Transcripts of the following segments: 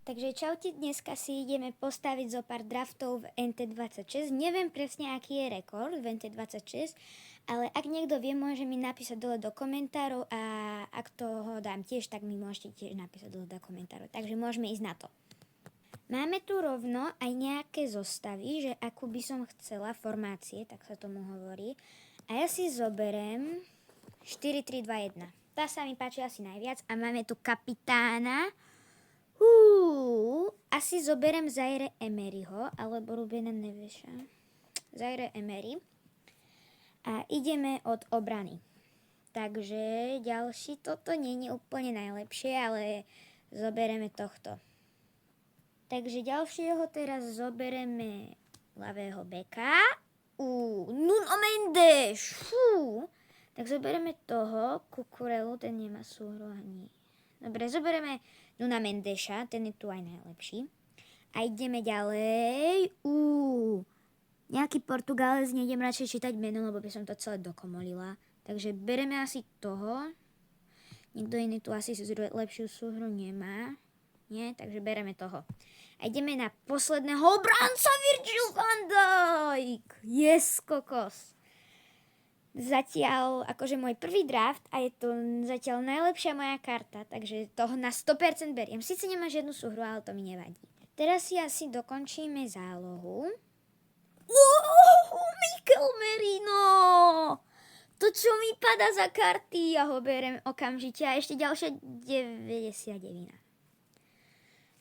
Takže čaute, dneska si ideme postaviť zo pár draftov v NT26. Neviem presne, aký je rekord v NT26, ale ak niekto vie, môže mi napísať dole do komentárov a ak to ho dám tiež, tak mi môžete tiež napísať dole do komentárov. Takže môžeme ísť na to. Máme tu rovno aj nejaké zostavy, že akú by som chcela, formácie, tak sa tomu hovorí. A ja si zoberiem 4-3-2-1. Tá sa mi páči asi najviac. A máme tu kapitána. Asi zoberiem Zaire Emeryho, alebo Rubena Neveša. Zaire Emery. A ideme od obrany. Takže ďalší, toto nie je úplne najlepšie, ale zoberieme tohto. Takže ďalšieho teraz zoberieme ľavého beka. Nuno Mendes. Tak zoberieme toho, Kukurelu, ten nemá súhru ani. Dobre, zoberieme Nuna Mendeša, ten je tu aj najlepší. A ideme ďalej. Nejaký Portugálec, nejdem radšej čítať meno, lebo by som to celé dokomolila. Takže bereme asi toho. Nikto iný tu asi lepšiu súhru nemá. Nie, takže bereme toho. A ideme na posledného obranca, Virgil van Dijk. Yes, kokos. Zatiaľ, akože môj prvý draft a je to zatiaľ najlepšia moja karta, takže toho na 100% beriem. Sice nemá žiadnu súhru, ale to mi nevadí. Teraz si asi dokončíme zálohu. Mikel Merino! To, čo mi pada za karty, ja ho berem okamžite a ešte ďalšia 99.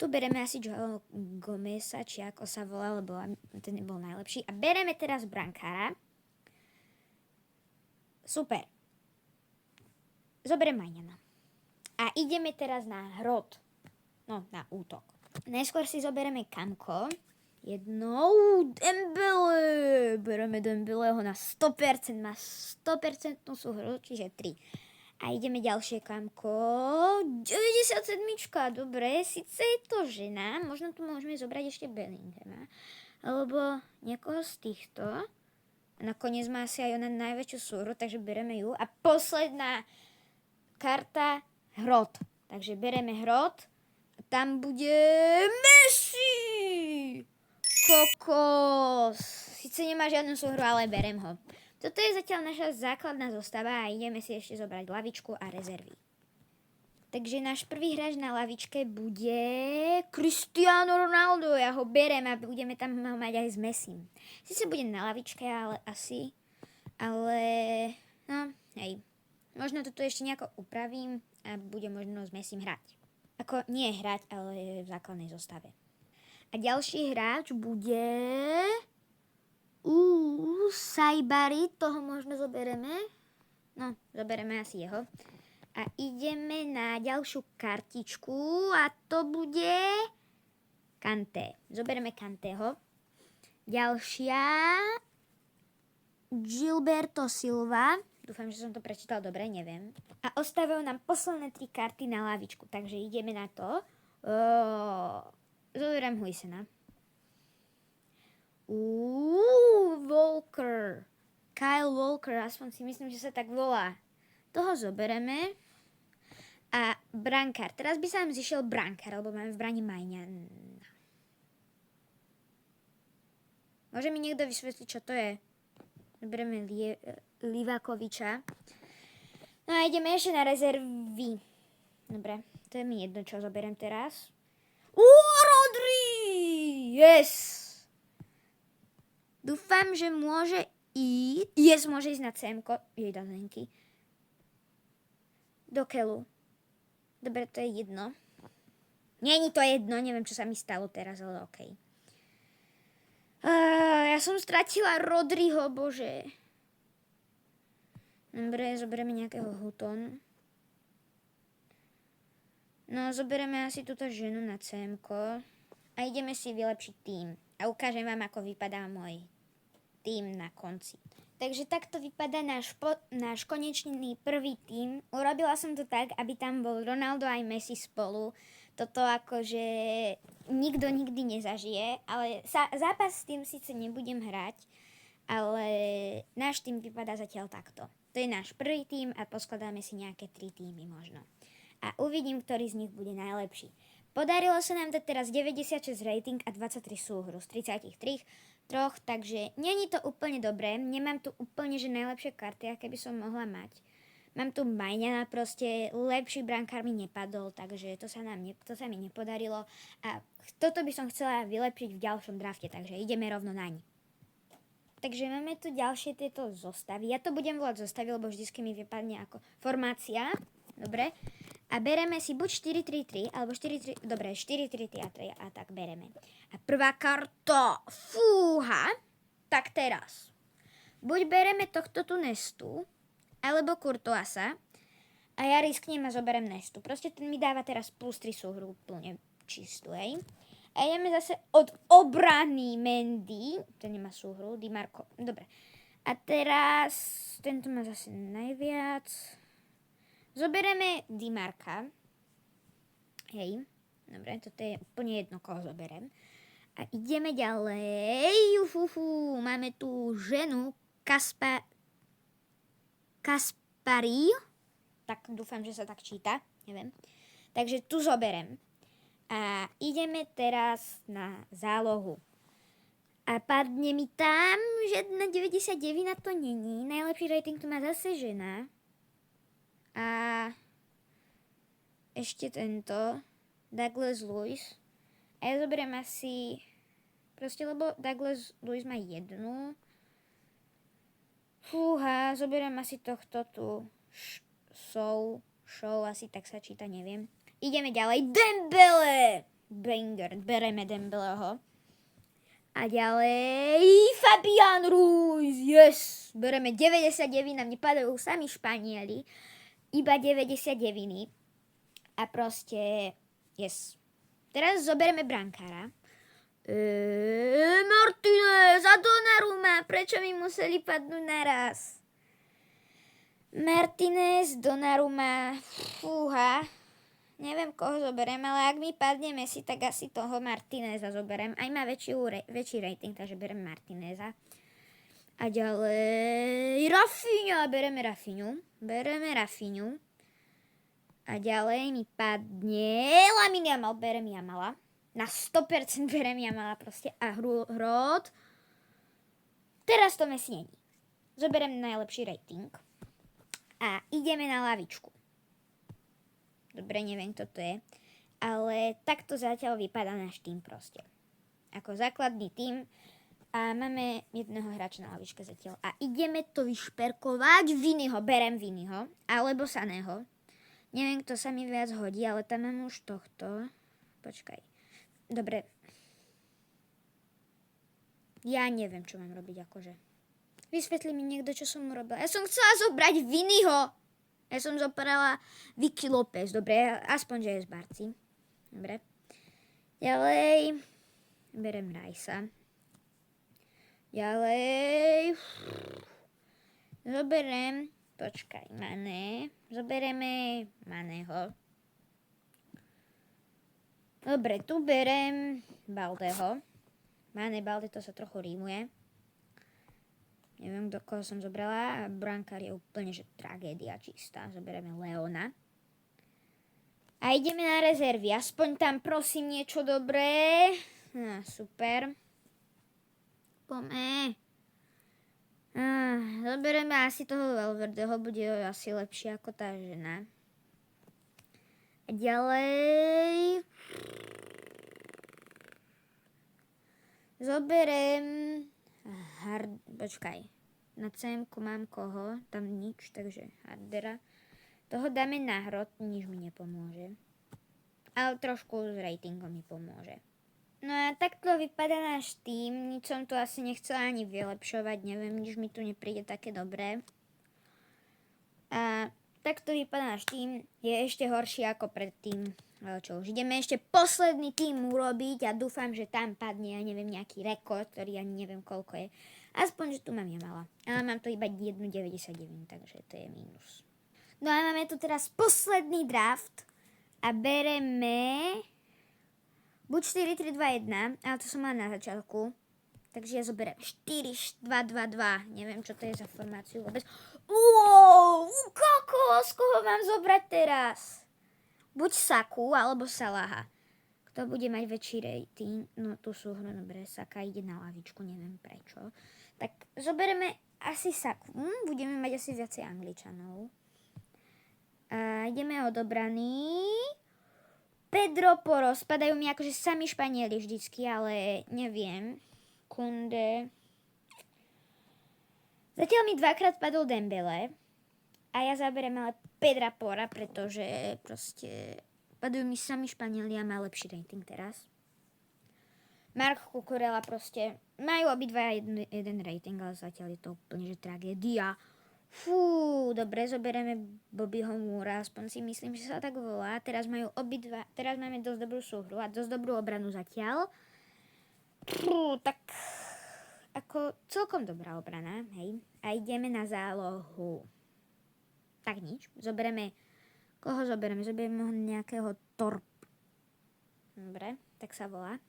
Tu bereme asi Joao Gomeza, či ako sa volá, lebo ten nebol najlepší. A bereme teraz brankára. Super. Zoberiem Maňana. A ideme teraz na hrot. No, na útok. Najskôr si zoberieme Kamko. Dembele. Bereme Dembeleho na 100%. Má 100% súhru, čiže 3. A ideme ďalšie Kamko. 97. Dobre, síce je to žena. Možno tu môžeme zobrať ešte Bellinghama. Alebo niekoho z týchto. A nakoniec má asi aj ona najväčšiu súhru, takže bereme ju. A posledná karta, hrot. Takže bereme hrot. A tam bude Messi! Kokos! Sice nemá žiadnu súhru, ale berem ho. Toto je zatiaľ naša základná zostava a ideme si ešte zobrať lavičku a rezervy. Takže náš prvý hráč na lavičke bude Cristiano Ronaldo. Ja ho berem a budeme tam mať aj s Messim. Sice bude na lavičke, ale asi. Ale, no, hej. Možno toto ešte nejako upravím a bude možno s Messim hrať. Ako, nie hrať, ale v základnej zostave. A ďalší hráč bude Saibari. Toho možno zobereme. No, zobereme asi jeho. A ideme na ďalšiu kartičku a to bude Kanté. Zoberieme Kantého. Ďalšia Gilberto Silva. Dúfam, že som to prečítal dobre, neviem. A ostávajú nám posledné 3 karty na lavičku, takže ideme na to. Zoberiem Huysena. Walker. Kyle Walker, aspoň si myslím, že sa tak volá. Toho zobereme. A brankár. Teraz by sa nám zišiel brankár, lebo máme v brani Maňana. Môže mi niekto vysvetliť, čo to je? Zoberieme Livakoviča. No a ideme ešte na rezervy. Dobre, to je mi jedno, čo zoberiem teraz. Rodri! Yes! Dúfam, že môže ísť. Yes, môže ísť na CM-ko. Jej dazenky. Do keľu. Dobre, to je jedno. Není to jedno, neviem, čo sa mi stalo teraz, ale okej. Ja som stratila Rodriho, bože. Dobre, zoberieme nejakého Hutton. No, zoberieme asi túto ženu na CM-ko. A ideme si vylepšiť tým. A ukážem vám, ako vypadá môj tým na konci. Takže takto vypadá náš konečný prvý tím. Urobila som to tak, aby tam bol Ronaldo aj Messi spolu. Toto akože nikto nikdy nezažije, ale zápas s tým síce nebudem hrať, ale náš tím vypadá zatiaľ takto. To je náš prvý tím a poskladáme si nejaké 3 týmy možno. A uvidím, ktorý z nich bude najlepší. Podarilo sa nám dať teraz 96 rating a 23 súhru z 33 troch, takže není to úplne dobré. Nemám tu úplne, že najlepšie karty, aké by som mohla mať. Mám tu Majňana, proste lepší brankár mi nepadol, takže to sa mi nepodarilo. A toto by som chcela vylepšiť v ďalšom drafte, takže ideme rovno naň. Takže máme tu ďalšie tieto zostavy. Ja to budem volať zostavy, lebo vždycky mi vypadne ako formácia. Dobre. A bereme si buď 4-3-3, alebo 4-3, dobre, 4-3-3 a tak bereme. A prvá karta, fúha, tak teraz. Buď bereme tohto tu Nestu, alebo Courtoisa a ja risknem a zoberiem Nestu. Proste ten mi dáva teraz plus 3 súhru úplne čistú, hej. A ideme zase od obrany Mendy, ten nemá súhru, Di Marco, dobre. A teraz, tento má zase najviac. Zoberieme Di Marca, hej, dobre, toto je úplne jedno, koho zoberiem. A ideme ďalej, máme tu ženu Kaspari, tak dúfam, že sa tak číta, neviem. Takže tu zoberem. A ideme teraz na zálohu. A padne mi tam, že na 99 na to není. Najlepší rating tu má zase žena. A ešte tento, Douglas Luiz. A ja zoberiem asi, proste lebo Douglas Luiz má jednu. Fúha, zoberiem asi tohto tu show, asi tak sa číta, neviem. Ideme ďalej, Dembele! Banger, bereme Dembeleho. A ďalej, Fabian Ruiz, yes! Bereme 99, nám nepadajú sami Španieli, iba 99. A proste, yes. Teraz zoberieme brankára. Martinez a Donnarumma, prečo mi museli padnúť naraz? Martinez, Donnarumma, fúha, neviem koho zoberiem, ale ak mi padne Messi, tak asi toho Martineza zoberiem. Aj má väčší rating, takže berem Martineza. A ďalej Rafinha, bereme Rafinhu. A ďalej mi padne Lamine Yamal, berem Yamala. Na 100% berem Yamala proste. A Hrod. Teraz to Messi není. Zoberiem najlepší rating. A ideme na lavičku. Dobre, neviem, kto to je. Ale takto zatiaľ vypadá náš tým proste. Ako základný tým. A máme jedného hráča na lavičke zatiaľ. A ideme to vyšperkovať. Viniho, berem Viniho. Alebo Saného. Neviem, kto sa mi viac hodí, ale tam mám už tohto. Počkaj. Dobre. Ja neviem, čo mám robiť, akože. Vysvetli mi niekto, čo som mu robila. Ja som chcela zobrať Viniho. Ja som zobrala Vicky López. Dobre, aspoň, že je z Barci. Dobre. Ďalej. Berem Rajsa. Ďalej. Zoberiem. Počkaj, Mané. Zoberieme Maného. Dobre, tu berem Baldeho. Mané, Balde, to sa trochu rímuje. Neviem, do koho som zobrala. Brankár je úplne, že tragédia čistá. Zoberieme Leona. A ideme na rezervy. Aspoň tam prosím niečo dobré. Super. Poďme. Zoberieme asi toho Valverdeho. Bude asi lepšie ako tá žena. A ďalej zoberiem počkaj. Na CM-ku mám koho? Tam nič, takže Hardera. Toho dáme na Hrod, nič mi nepomôže. Ale trošku s ratingom mi pomôže. No a takto vypadá náš tým. Nič som tu asi nechcela ani vylepšovať. Neviem, nič mi tu nepríde také dobré. A takto vypadá náš tým. Je ešte horší ako predtým. Ale čo už, ideme ešte posledný tým urobiť a dúfam, že tam padne, ja neviem, nejaký rekord, ktorý ani neviem koľko je. Aspoň, že tu mám Yamala. Ale mám to iba 1,99, takže to je mínus. No a máme tu teraz posledný draft a bereme buď 4-3-2-1, ale to som mala na začiatku. Takže ja zoberiem 4-2-2-2. Neviem, čo to je za formáciu vôbec. Kokos, koho mám zobrať teraz? Buď Saku, alebo Salaha. to bude mať väčší rating. No tu sú dobre, Saka ide na lavičku, neviem prečo. Tak zoberieme asi Saku. Budeme mať asi viacej Angličanov. A ideme odobraný. Pedro Porro. Spadajú mi akože sami Španieli vždycky, ale neviem. Kunde. Zatiaľ mi 2-krát padol Dembele. A ja zaberiem ale Pedra Porra, pretože proste padajú mi sami Španieli a má lepší rating teraz. Marc Cucurella proste majú obidva jeden rating, ale zatiaľ je to úplne že tragédia. Fú, dobre, zoberieme Bobbyho Moora, aspoň si myslím, že sa tak volá. Teraz máme dosť dobrú súhru a dosť dobrú obranu zatiaľ. Fú, tak ako celkom dobrá obrana, hej. A ideme na zálohu. Tak nič, koho zoberieme? Zoberieme ho nejakého Torp. Dobre, tak sa volá.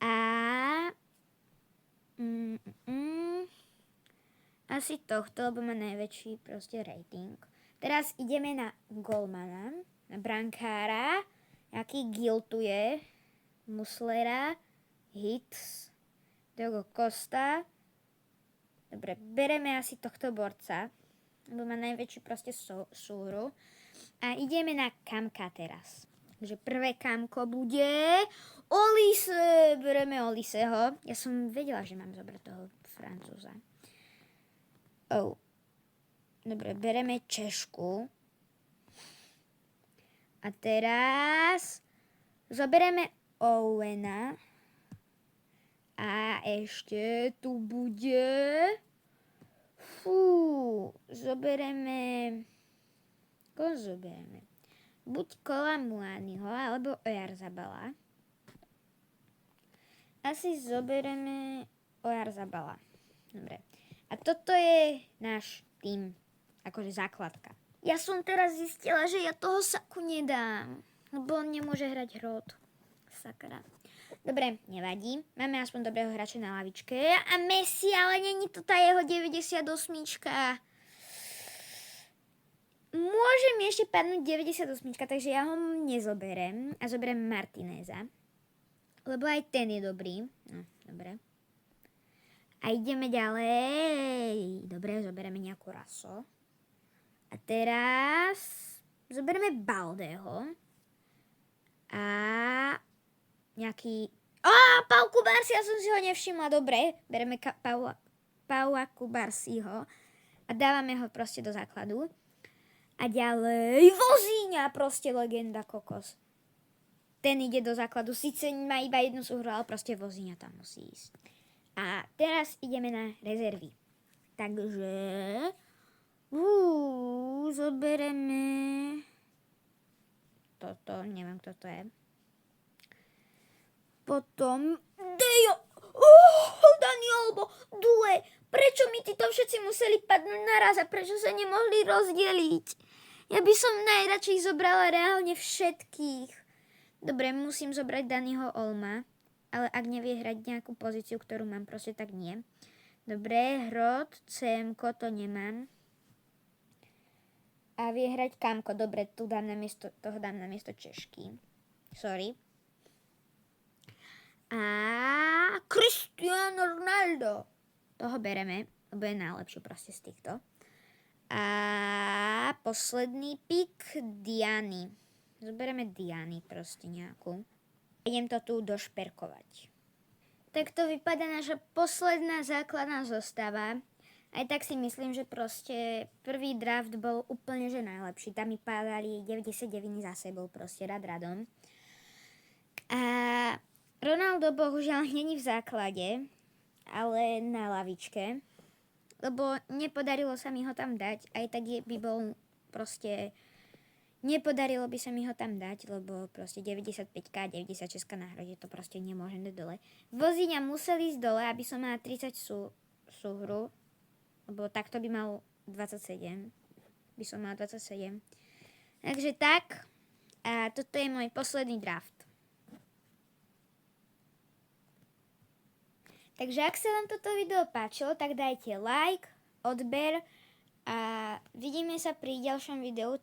A asi tohto, lebo má najväčší proste rating. Teraz ideme na golmana, na brankára, aký giltuje, Muslera, Hits, Diogo Costa. Dobre, bereme asi tohto borca, lebo má najväčší proste súhru. A ideme na Kamka teraz. Takže prvé Kamko bude Olise. Bereme Oliseho. Ja som vedela, že mám zobrať toho Francúza. Dobre, bereme Češku. A teraz zoberieme Owena. A ešte tu bude... zoberieme... Koho zoberieme? Buď Kolamuaniho, alebo Oyarzabala. Asi zoberieme Oyarzabala. Dobre. A toto je náš tým, akože základka. Ja som teraz zistila, že ja toho Saku nedám, lebo on nemôže hrať hrot. Sakra. Dobre, nevadí. Máme aspoň dobrého hráča na lavičke. A Messi, ale není to tá jeho 98. Môže mi ešte padnúť 98, takže ja ho nezoberem. A zoberiem Martineza. Lebo aj ten je dobrý. No, dobre. A ideme ďalej. Dobre, zoberieme nejakú raso. A teraz zoberieme Baldeho. A nejaký... Pau Kubarsi, ja som si ho nevšimla. Dobre, bereme Paua Kubarsiho a dávame ho proste do základu. A ďalej Vozíňa, proste legenda kokos. Ten ide do základu, síce má iba jednu súhru, ale proste Vozíňa tam musí ísť. A teraz ideme na rezervy. Takže... zobereme... Toto, neviem, kto to je. Potom... Dani Olmo, Due. Prečo mi títo všetci museli padnúť naraz a prečo sa nemohli rozdeliť? Ja by som najradšej zobrala reálne všetkých. Dobre, musím zobrať Daniho Olma, ale ak nevie hrať nejakú pozíciu, ktorú mám, proste tak nie. Dobre, Hrot, CMko, to nemám. A vie hrať Kamko. Dobre, toho dám na miesto Češky. Sorry. A Cristiano Ronaldo. Toho bereme, lebo je najlepší proste z týchto. A posledný pik Diany. Zoberieme Diany proste nejakú. Idem to tu došperkovať. Tak to vypadá naša posledná základná zostava. Aj tak si myslím, že proste prvý draft bol úplne že najlepší. Tam mi pádali 99 za sebou proste radom. A Ronaldo bohužiaľ není v základe, ale na lavičke. Lebo nepodarilo sa mi ho tam dať. Aj tak by bol proste... Nepodarilo by sa mi ho tam dať, lebo proste 95k a 96 na hrode to proste nemôžem dať dole. Vozíňa musel ísť dole, aby som mala 30 súhru. Lebo takto by mal 27. By som mala 27. Takže tak. A toto je môj posledný draft. Takže ak sa vám toto video páčilo, tak dajte like, odber a vidíme sa pri ďalšom videu.